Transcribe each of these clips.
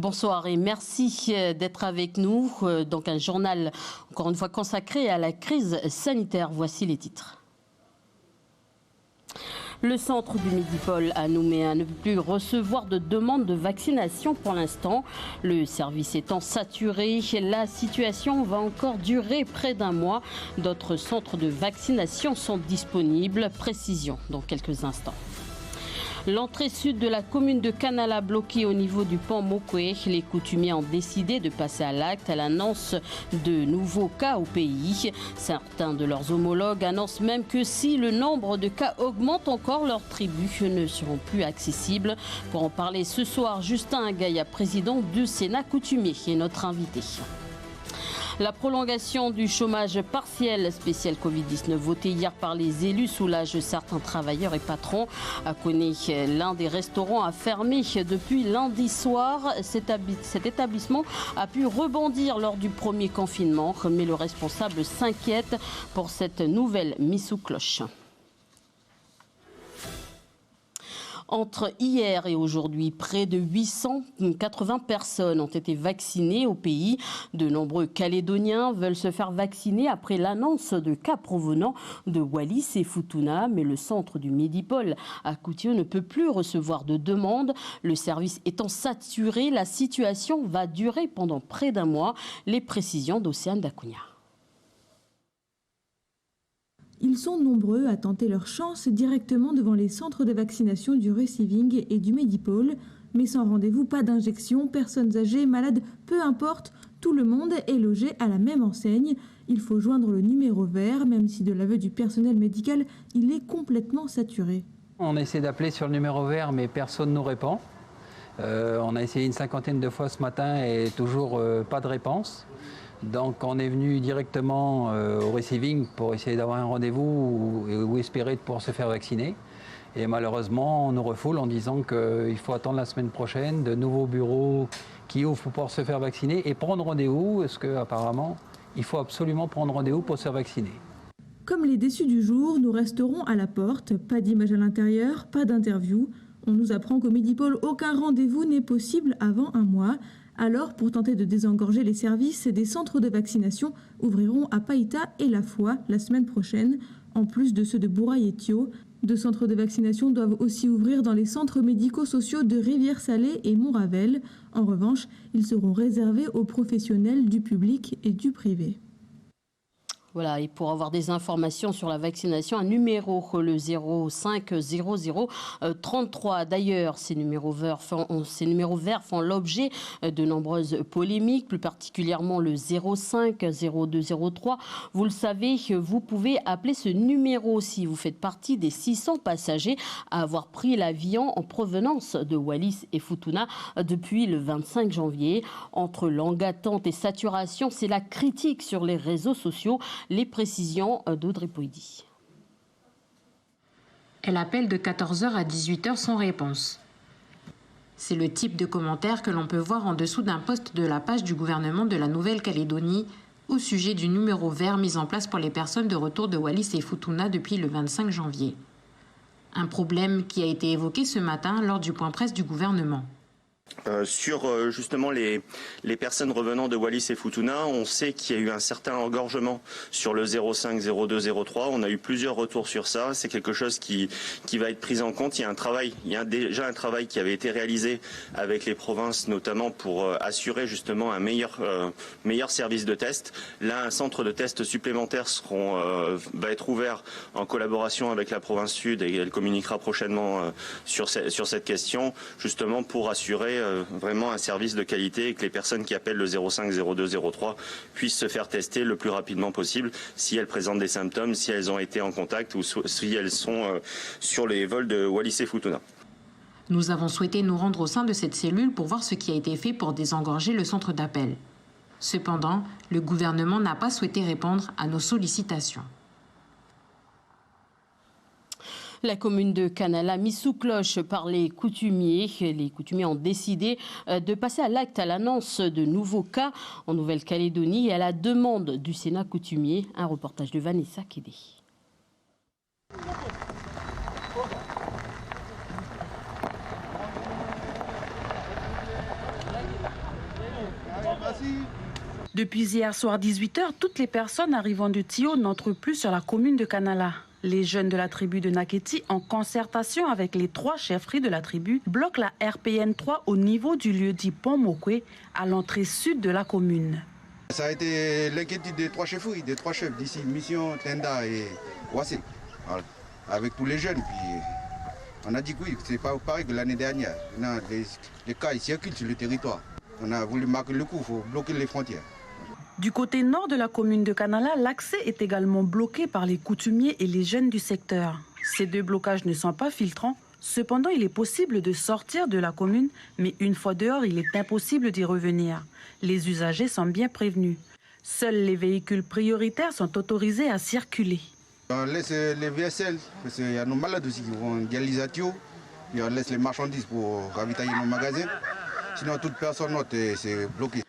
Bonsoir et merci d'être avec nous. Donc un journal encore une fois consacré à la crise sanitaire. Voici les titres. Le centre du Midi-Pôle à Nouméa ne peut plus recevoir de demandes de vaccination pour l'instant. Le service étant saturé, la situation va encore durer près d'un mois. D'autres centres de vaccination sont disponibles. Précision dans quelques instants. L'entrée sud de la commune de Kanala bloquée au niveau du pont Mokwe. Les coutumiers ont décidé de passer à l'acte à l'annonce de nouveaux cas au pays. Certains de leurs homologues annoncent même que si le nombre de cas augmente encore, leurs tribus ne seront plus accessibles. Pour en parler ce soir, Justin Agaya, président du Sénat coutumier, est notre invité. La prolongation du chômage partiel spécial Covid-19 voté hier par les élus soulage certains travailleurs et patrons. À Koné, l'un des restaurants a fermé depuis lundi soir. Cet établissement a pu rebondir lors du premier confinement, mais le responsable s'inquiète pour cette nouvelle mise sous cloche. Entre hier et aujourd'hui, près de 880 personnes ont été vaccinées au pays. De nombreux Calédoniens veulent se faire vacciner après l'annonce de cas provenant de Wallis et Futuna. Mais le centre du Midi-Pôle à Koutiou ne peut plus recevoir de demandes. Le service étant saturé, la situation va durer pendant près d'un mois. Les précisions d'Océane Dacounia. Ils sont nombreux à tenter leur chance directement devant les centres de vaccination du Receiving et du Midi-Pôle. Mais sans rendez-vous, pas d'injection, personnes âgées, malades, peu importe, tout le monde est logé à la même enseigne. Il faut joindre le numéro vert, même si de l'aveu du personnel médical, il est complètement saturé. On essaie d'appeler sur le numéro vert, mais personne ne nous répond. On a essayé une 50aine de fois ce matin et toujours pas de réponse. Donc on est venu directement au Receiving pour essayer d'avoir un rendez-vous ou espérer de pouvoir se faire vacciner. Et malheureusement, on nous refoule en disant qu'il faut attendre la semaine prochaine de nouveaux bureaux qui ouvrent pour pouvoir se faire vacciner et prendre rendez-vous, parce qu'apparemment, il faut absolument prendre rendez-vous pour se faire vacciner. Comme les déçus du jour, nous resterons à la porte. Pas d'image à l'intérieur, pas d'interview. On nous apprend qu'au Midi-Pôle, aucun rendez-vous n'est possible avant un mois. Alors, pour tenter de désengorger les services, des centres de vaccination ouvriront à Païta et La Foix la semaine prochaine, en plus de ceux de Bourail et Thio. 2 centres de vaccination doivent aussi ouvrir dans les centres médico-sociaux de Rivière-Salée et Montravel. En revanche, ils seront réservés aux professionnels du public et du privé. Voilà, et pour avoir des informations sur la vaccination, un numéro, le 0500 33. D'ailleurs, ces numéros verts font l'objet de nombreuses polémiques, plus particulièrement le 05 02 03. Vous le savez, vous pouvez appeler ce numéro si vous faites partie des 600 passagers à avoir pris l'avion en provenance de Wallis et Futuna depuis le 25 janvier. Entre longue attente et saturation, c'est la critique sur les réseaux sociaux. Les précisions d'Audrey Poïdi. Elle appelle de 14h à 18h sans réponse. C'est le type de commentaire que l'on peut voir en dessous d'un post de la page du gouvernement de la Nouvelle-Calédonie au sujet du numéro vert mis en place pour les personnes de retour de Wallis et Futuna depuis le 25 janvier. Un problème qui a été évoqué ce matin lors du point presse du gouvernement. Sur justement les personnes revenant de Wallis et Futuna, on sait qu'il y a eu un certain engorgement sur le 05, 02, 03. On a eu plusieurs retours sur ça. C'est quelque chose qui va être pris en compte. Il y a déjà un travail qui avait été réalisé avec les provinces, notamment pour assurer justement un meilleur service de test. Là, un centre de test supplémentaire va être ouvert en collaboration avec la province Sud et elle communiquera prochainement sur cette question, justement pour assurer vraiment un service de qualité et que les personnes qui appellent le 05 02 03 puissent se faire tester le plus rapidement possible si elles présentent des symptômes, si elles ont été en contact ou si elles sont sur les vols de Wallis et Futuna. Nous avons souhaité nous rendre au sein de cette cellule pour voir ce qui a été fait pour désengorger le centre d'appel. Cependant, le gouvernement n'a pas souhaité répondre à nos sollicitations. La commune de Kanala, mise sous cloche par les coutumiers. Les coutumiers ont décidé de passer à l'acte à l'annonce de nouveaux cas en Nouvelle-Calédonie et à la demande du Sénat coutumier. Un reportage de Vanessa Kédé. Depuis hier soir 18h, toutes les personnes arrivant de Tio n'entrent plus sur la commune de Kanala. Les jeunes de la tribu de Naketi, en concertation avec les 3 chefferies de la tribu, bloquent la RPN 3 au niveau du lieu dit Pont Mokwe, à l'entrée sud de la commune. Ça a été l'inquiétude des 3 chefferies, des 3 chefs d'ici, Mission, Tenda et Ouassé, avec tous les jeunes. Puis on a dit que oui, c'est pas pareil que l'année dernière. Les cas ils circulent sur le territoire. On a voulu marquer le coup, il faut bloquer les frontières. Du côté nord de la commune de Kanala, l'accès est également bloqué par les coutumiers et les jeunes du secteur. Ces 2 blocages ne sont pas filtrants. Cependant, il est possible de sortir de la commune, mais une fois dehors, il est impossible d'y revenir. Les usagers sont bien prévenus. Seuls les véhicules prioritaires sont autorisés à circuler. On laisse les VSL, parce qu'il y a nos malades aussi qui vont dialysatio, puis on laisse les marchandises pour ravitailler nos magasins. Sinon, toute personne autre, c'est bloqué.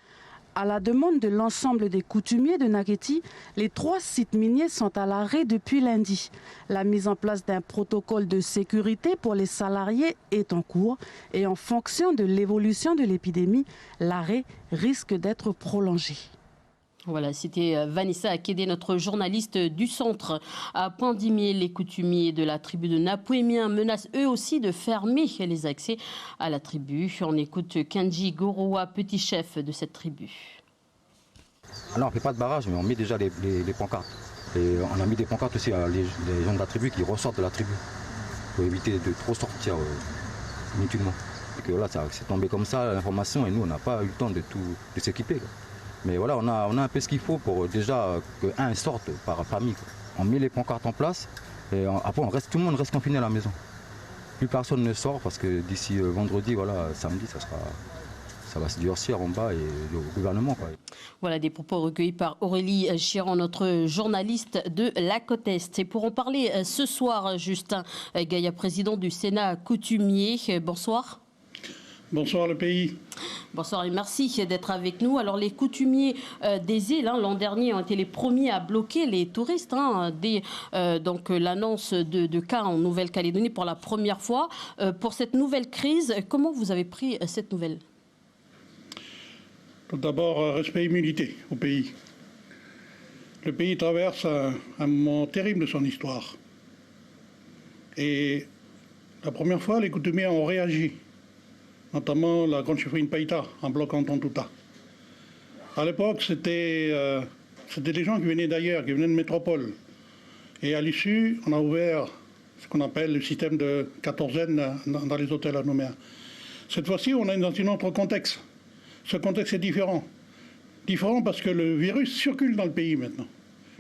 À la demande de l'ensemble des coutumiers de Naketi, les 3 sites miniers sont à l'arrêt depuis lundi. La mise en place d'un protocole de sécurité pour les salariés est en cours et en fonction de l'évolution de l'épidémie, l'arrêt risque d'être prolongé. Voilà, c'était Vanessa Akédé, notre journaliste du centre. À Pandimier, les coutumiers de la tribu de Napouémien menacent eux aussi de fermer les accès à la tribu. On écoute Kenji Gorowa, petit chef de cette tribu. Alors on ne fait pas de barrage, mais on met déjà les pancartes. Et on a mis des pancartes aussi à les gens de la tribu qui ressortent de la tribu pour éviter de trop sortir inutilement. Et que voilà, c'est tombé comme ça l'information et nous on n'a pas eu le temps de s'équiper. Mais voilà, on a un peu ce qu'il faut pour déjà qu'un sorte par famille. On met les pancartes en place et après tout le monde reste confiné à la maison. Plus personne ne sort parce que d'ici vendredi, voilà, samedi, ça va se durcir en bas et au gouvernement, quoi. Voilà des propos recueillis par Aurélie Chiron, notre journaliste de la Côte Est. Et pour en parler ce soir, Justin Gaïa, président du Sénat coutumier. Bonsoir. Bonsoir le pays. Bonsoir et merci d'être avec nous. Alors les coutumiers des îles, l'an dernier, ont été les premiers à bloquer les touristes dès donc l'annonce de cas en Nouvelle-Calédonie pour la première fois. Pour cette nouvelle crise, comment vous avez pris cette nouvelle? Tout d'abord, respect et humilité au pays. Le pays traverse un moment terrible de son histoire. Et la première fois, les coutumiers ont réagi, notamment la grande chefferie Païta, en bloquant Tontouta. À l'époque, c'était des gens qui venaient d'ailleurs, qui venaient de métropole. Et à l'issue, on a ouvert ce qu'on appelle le système de quatorzaine dans les hôtels à Nouméa. Cette fois-ci, on est dans un autre contexte. Ce contexte est différent. Différent parce que le virus circule dans le pays maintenant.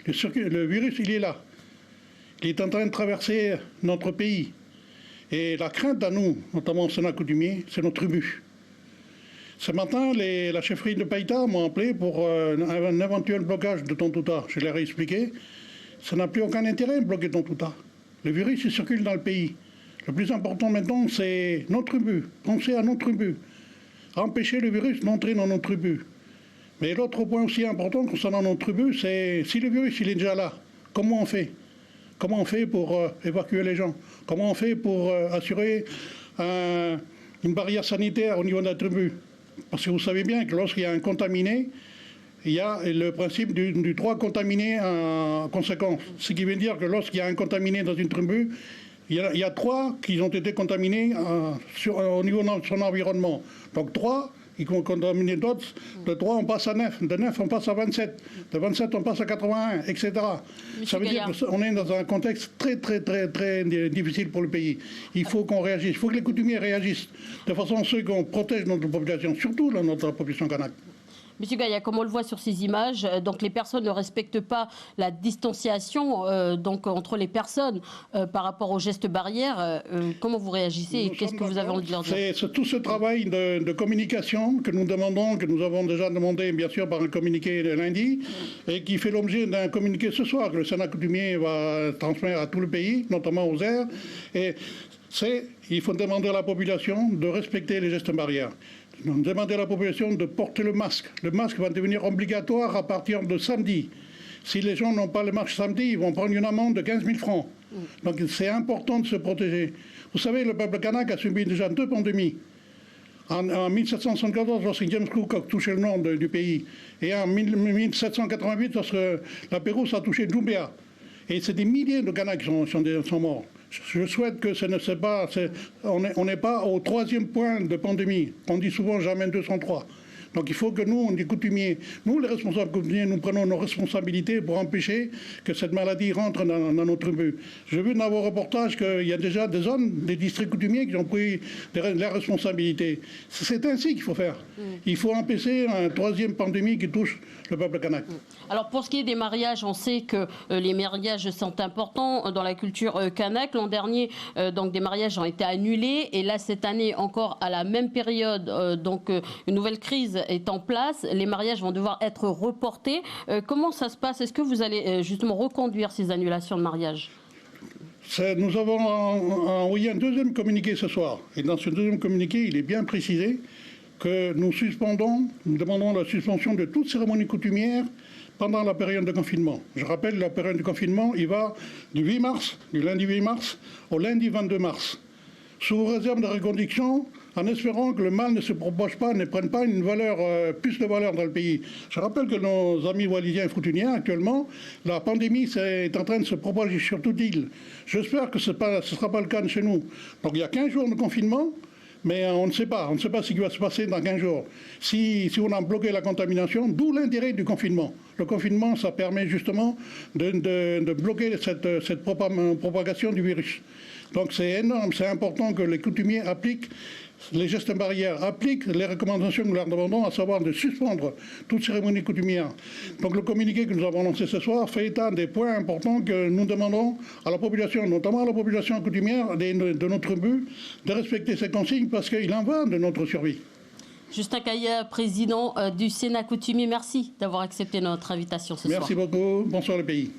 Le virus, il est là. Il est en train de traverser notre pays. Et la crainte à nous, notamment au Sénat coutumier, c'est notre tribu. Ce matin, la chefferie de Païta m'a appelé pour un éventuel blocage de Tontouta. Je leur ai expliqué, ça n'a plus aucun intérêt de bloquer Tontouta. Le virus, il circule dans le pays. Le plus important maintenant, c'est notre tribu. Pensez à notre tribu. Empêcher le virus d'entrer dans notre tribu. Mais l'autre point aussi important concernant notre tribu, c'est si le virus il est déjà là, comment on fait? Comment on fait pour évacuer les gens? Comment on fait pour assurer une barrière sanitaire au niveau de la tribu? Parce que vous savez bien que lorsqu'il y a un contaminé, il y a le principe du droit contaminé en conséquence. Ce qui veut dire que lorsqu'il y a un contaminé dans une tribu, il y a 3 qui ont été contaminés au niveau de son environnement. Donc 3, ils ont contaminé d'autres. De 3, on passe à 9. De 9, on passe à 27. De 27, on passe à 81, etc. Ça veut dire qu'on est dans un contexte très, très, très, très difficile pour le pays. Il faut qu'on réagisse. Il faut que les coutumiers réagissent de façon à ce qu'on protège notre population, surtout notre population kanak. Monsieur Gaïa, comme on le voit sur ces images, donc les personnes ne respectent pas la distanciation donc entre les personnes par rapport aux gestes barrières. Comment vous réagissez et qu'est-ce que vous avez envie de leur dire? C'est tout ce travail de communication que nous demandons, que nous avons déjà demandé bien sûr par un communiqué de lundi et qui fait l'objet d'un communiqué ce soir que le Sénat coutumier va transmettre à tout le pays, notamment aux aires. Et il faut demander à la population de respecter les gestes barrières. Demander à la population de porter le masque. Le masque va devenir obligatoire à partir de samedi. Si les gens n'ont pas le masque samedi, ils vont prendre une amende de 15 000 francs. Donc c'est important de se protéger. Vous savez, le peuple kanak a subi déjà 2 pandémies. En 1774, lorsque James Cook a touché le nord du pays, et en 1788, lorsque la Pérouse a touché Djoumbéa. Et c'est des milliers de Kanaks qui sont morts. Je souhaite que ce ne soit pas... On n'est pas au 3e point de pandémie. On dit souvent jamais 203. Donc il faut que nous, les coutumiers, nous les responsables coutumiers, nous prenons nos responsabilités pour empêcher que cette maladie rentre dans nos tribus. J'ai vu dans vos reportages qu'il y a déjà des zones, des districts coutumiers qui ont pris leurs responsabilités. C'est ainsi qu'il faut faire. Il faut empêcher une 3e pandémie qui touche le peuple kanak. Alors pour ce qui est des mariages, on sait que les mariages sont importants dans la culture kanak. L'an dernier, donc des mariages ont été annulés. Et là, cette année, encore à la même période, donc une nouvelle crise est en place, les mariages vont devoir être reportés. Comment ça se passe? Est-ce que vous allez justement reconduire ces annulations de mariage? Nous avons envoyé un 2e communiqué ce soir. Et dans ce 2e communiqué, il est bien précisé que nous demandons la suspension de toute cérémonie coutumière pendant la période de confinement. Je rappelle, la période de confinement, il va du lundi 8 mars au lundi 22 mars. Sous réserve de reconduction, en espérant que le mal ne se propage pas, ne prenne pas plus de valeur dans le pays. Je rappelle que nos amis wallisiens et futuniens, actuellement, la pandémie est en train de se propager sur toute l'île. J'espère que ce ne sera pas le cas de chez nous. Donc il y a 15 jours de confinement, mais on ne sait pas ce qui va se passer dans 15 jours. Si on a bloqué la contamination, d'où l'intérêt du confinement. Le confinement, ça permet justement de bloquer cette propagation du virus. Donc c'est énorme, c'est important que les coutumiers appliquent les gestes barrières, appliquent les recommandations que nous leur demandons, à savoir de suspendre toute cérémonie coutumière. Donc le communiqué que nous avons lancé ce soir fait état des points importants que nous demandons à la population, notamment à la population coutumière de notre but, de respecter ces consignes parce qu'il en va de notre survie. Justin Kaya, président du Sénat coutumier, merci d'avoir accepté notre invitation ce soir. Merci beaucoup, bonsoir le pays.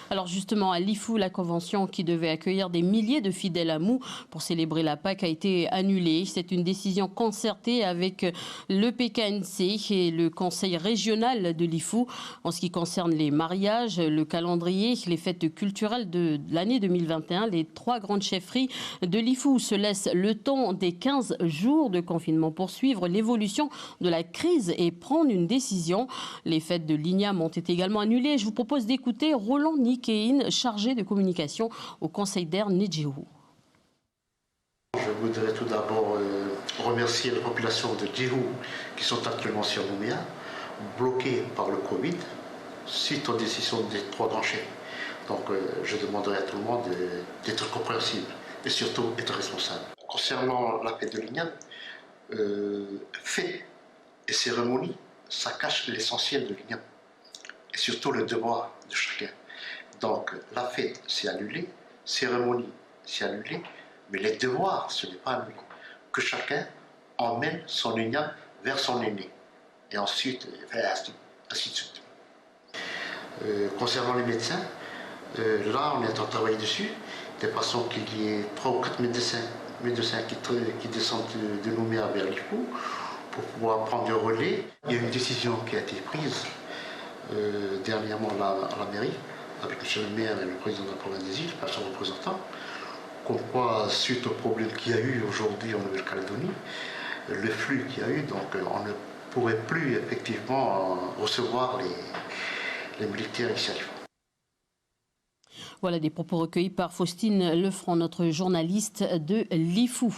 Alors justement, à Lifou, la convention qui devait accueillir des milliers de fidèles à Mou pour célébrer la Pâque a été annulée. C'est une décision concertée avec le PKNC et le conseil régional de Lifou. En ce qui concerne les mariages, le calendrier, les fêtes culturelles de l'année 2021, les 3 grandes chefferies de Lifou se laissent le temps des 15 jours de confinement pour suivre l'évolution de la crise et prendre une décision. Les fêtes de l'Ignam ont été également annulées. Je vous propose d'écouter Roland Nikéine, chargé de communication au conseil d'air Nedjéhou. Je voudrais tout d'abord remercier les populations de Djéhou qui sont actuellement sur Nouméa, bloquées par le Covid, suite aux décisions des 3 grands chefs. Donc je demanderai à tout le monde d'être compréhensible et surtout être responsable. Concernant la fête de l'Ignam, fête et cérémonie, ça cache l'essentiel de l'Ignam et surtout le devoir de chacun. Donc la fête c'est annulé, cérémonie c'est annulé, mais les devoirs ce n'est pas annulé. Que chacun emmène son Ignam vers son aîné et ensuite ainsi de suite. Concernant les médecins, là on est en train de travailler dessus, de façon qu'il y ait 3 ou 4 médecins qui descendent de Nouméa vers Lifou pour pouvoir prendre le relais. Il y a une décision qui a été prise dernièrement à la mairie, avec M. le maire et le président de la province des îles, par son représentant, comme quoi, suite au problème qu'il y a eu aujourd'hui en Nouvelle-Calédonie, le flux qu'il y a eu, donc on ne pourrait plus effectivement recevoir les militaires ici à Lifou. Voilà des propos recueillis par Faustine Lefranc, notre journaliste de Lifou.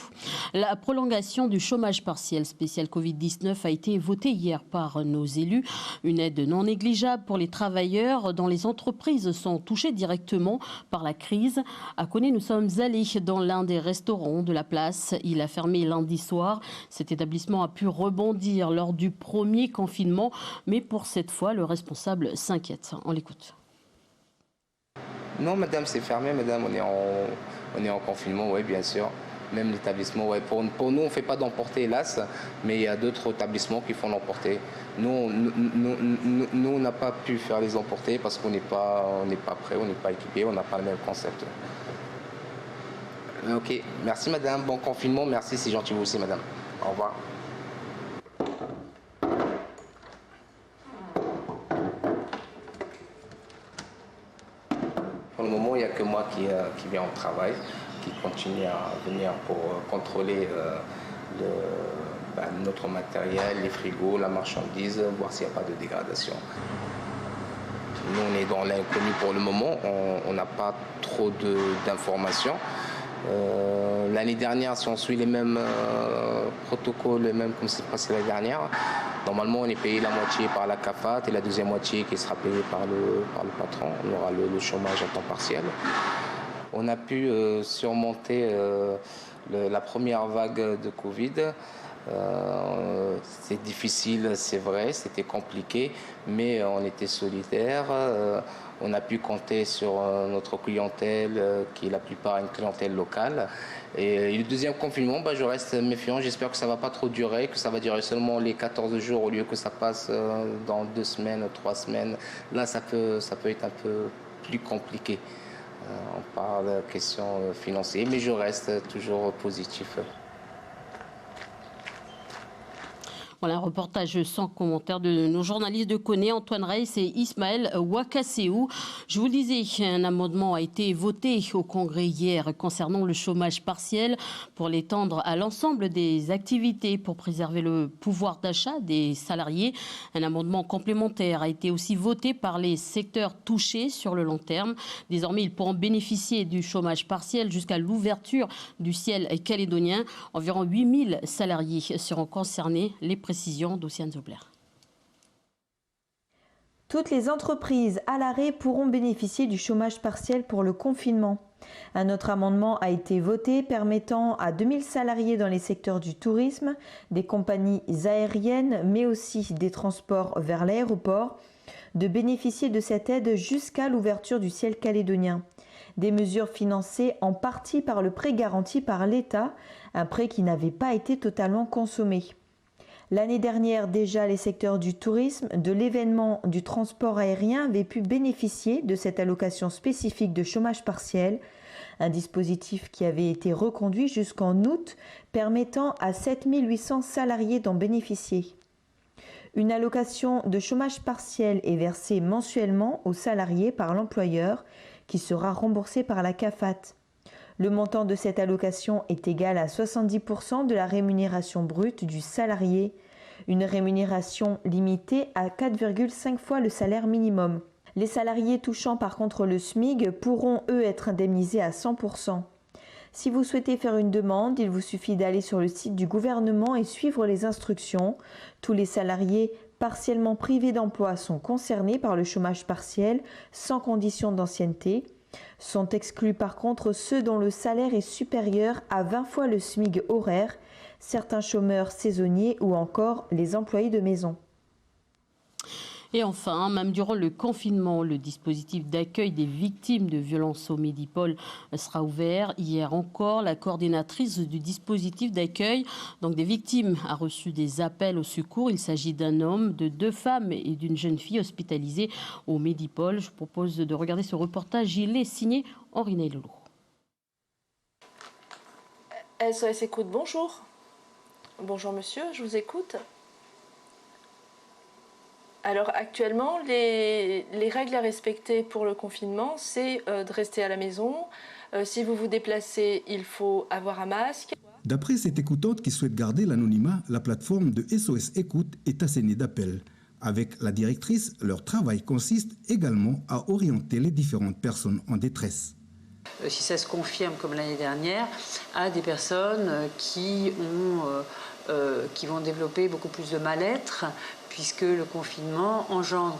La prolongation du chômage partiel spécial Covid-19 a été votée hier par nos élus. Une aide non négligeable pour les travailleurs dont les entreprises sont touchées directement par la crise. À Koné, nous sommes allés dans l'un des restaurants de la place. Il a fermé lundi soir. Cet établissement a pu rebondir lors du premier confinement. Mais pour cette fois, le responsable s'inquiète. On l'écoute. Non, madame, c'est fermé, madame, on est en confinement, oui, bien sûr. Même l'établissement, ouais. Pour nous, on ne fait pas d'emporter, hélas, mais il y a d'autres établissements qui font l'emporter. Nous, on n'a pas pu faire les emporter parce qu'on n'est pas prêt, on n'est pas équipé, on n'a pas le même concept. Ok, merci madame, bon confinement, merci, c'est gentil vous aussi madame. Au revoir. Pour le moment, il n'y a que moi qui viens au travail, qui continue à venir pour contrôler notre matériel, les frigos, la marchandise, voir s'il n'y a pas de dégradation. Nous, on est dans l'inconnu pour le moment, on n'a pas trop d'informations. L'année dernière, si on suit les mêmes protocoles, les mêmes comme c'est passé l'année dernière, normalement on est payé la moitié par la CAFAT et la deuxième moitié qui sera payée par le patron. On aura le chômage à temps partiel. On a pu surmonter la première vague de Covid. C'est difficile, c'est vrai, c'était compliqué, mais on était solidaires. On a pu compter sur notre clientèle, qui est la plupart une clientèle locale. Et le deuxième confinement, je reste méfiant. J'espère que ça ne va pas trop durer, que ça va durer seulement les 14 jours au lieu que ça passe dans 2 semaines, 3 semaines. Là, ça peut être un peu plus compliqué. On parle de questions financières, mais je reste toujours positif. Voilà un reportage sans commentaire de nos journalistes de Koné, Antoine Reis et Ismaël Wakaseou. Je vous le disais, un amendement a été voté au Congrès hier concernant le chômage partiel pour l'étendre à l'ensemble des activités pour préserver le pouvoir d'achat des salariés. Un amendement complémentaire a été aussi voté par les secteurs touchés sur le long terme. Désormais, ils pourront bénéficier du chômage partiel jusqu'à l'ouverture du ciel calédonien. Environ 8000 salariés seront concernés. Les précisions d'Océane Zobler. Toutes les entreprises à l'arrêt pourront bénéficier du chômage partiel pour le confinement. Un autre amendement a été voté permettant à 2000 salariés dans les secteurs du tourisme, des compagnies aériennes, mais aussi des transports vers l'aéroport, de bénéficier de cette aide jusqu'à l'ouverture du ciel calédonien. Des mesures financées en partie par le prêt garanti par l'État, un prêt qui n'avait pas été totalement consommé. L'année dernière, déjà, les secteurs du tourisme, de l'événement, du transport aérien avaient pu bénéficier de cette allocation spécifique de chômage partiel, un dispositif qui avait été reconduit jusqu'en août, permettant à 7800 salariés d'en bénéficier. Une allocation de chômage partiel est versée mensuellement aux salariés par l'employeur, qui sera remboursée par la CAFAT. Le montant de cette allocation est égal à 70% de la rémunération brute du salarié, une rémunération limitée à 4,5 fois le salaire minimum. Les salariés touchant par contre le SMIC pourront eux être indemnisés à 100%. Si vous souhaitez faire une demande, il vous suffit d'aller sur le site du gouvernement et suivre les instructions. Tous les salariés partiellement privés d'emploi sont concernés par le chômage partiel sans condition d'ancienneté. Sont exclus par contre ceux dont le salaire est supérieur à 20 fois le SMIC horaire, certains chômeurs saisonniers ou encore les employés de maison. Et enfin, même durant le confinement, le dispositif d'accueil des victimes de violences au Medipôle sera ouvert. Hier encore, la coordinatrice du dispositif d'accueil donc des victimes a reçu des appels au secours. Il s'agit d'un homme, de 2 femmes et d'une jeune fille hospitalisée au Medipôle. Je vous propose de regarder ce reportage. Il est signé Henri Nailolo. SOS Écoute, bonjour. Bonjour monsieur, je vous écoute. Alors actuellement, les règles à respecter pour le confinement, c'est de rester à la maison. Si vous vous déplacez, il faut avoir un masque. D'après cette écoutante qui souhaite garder l'anonymat, la plateforme de SOS Écoute est assénée d'appels. Avec la directrice, leur travail consiste également à orienter les différentes personnes en détresse. Si ça se confirme comme l'année dernière, à des personnes qui vont développer beaucoup plus de mal-être, puisque le confinement engendre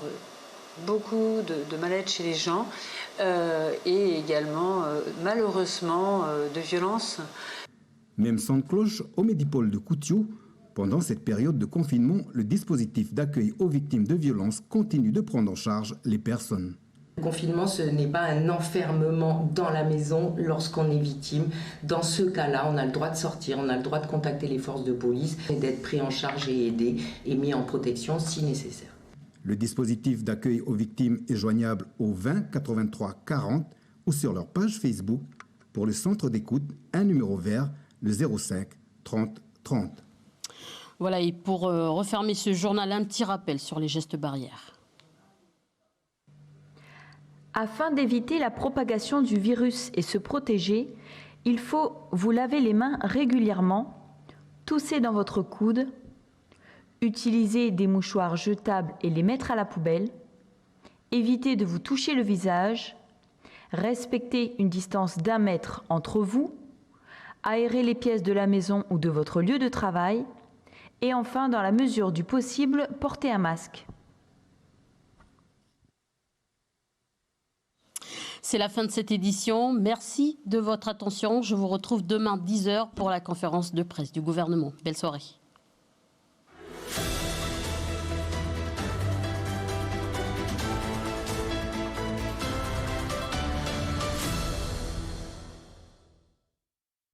beaucoup de mal-être chez les gens et également, malheureusement, de violence. Même son de cloche au Medipôle de Koutiou. Pendant cette période de confinement, le dispositif d'accueil aux victimes de violences continue de prendre en charge les personnes. Le confinement, ce n'est pas un enfermement dans la maison lorsqu'on est victime. Dans ce cas-là, on a le droit de sortir, on a le droit de contacter les forces de police et d'être pris en charge et aidé et mis en protection si nécessaire. Le dispositif d'accueil aux victimes est joignable au 20 83 40 ou sur leur page Facebook. Pour le centre d'écoute, un numéro vert, le 05 30 30. Voilà, et pour refermer ce journal, un petit rappel sur les gestes barrières. Afin d'éviter la propagation du virus et se protéger, il faut vous laver les mains régulièrement, tousser dans votre coude, utilisez des mouchoirs jetables et les mettre à la poubelle, évitez de vous toucher le visage, respectez une distance d'1 mètre entre vous, aérez les pièces de la maison ou de votre lieu de travail et enfin, dans la mesure du possible, portez un masque. C'est la fin de cette édition. Merci de votre attention. Je vous retrouve demain 10h pour la conférence de presse du gouvernement. Belle soirée.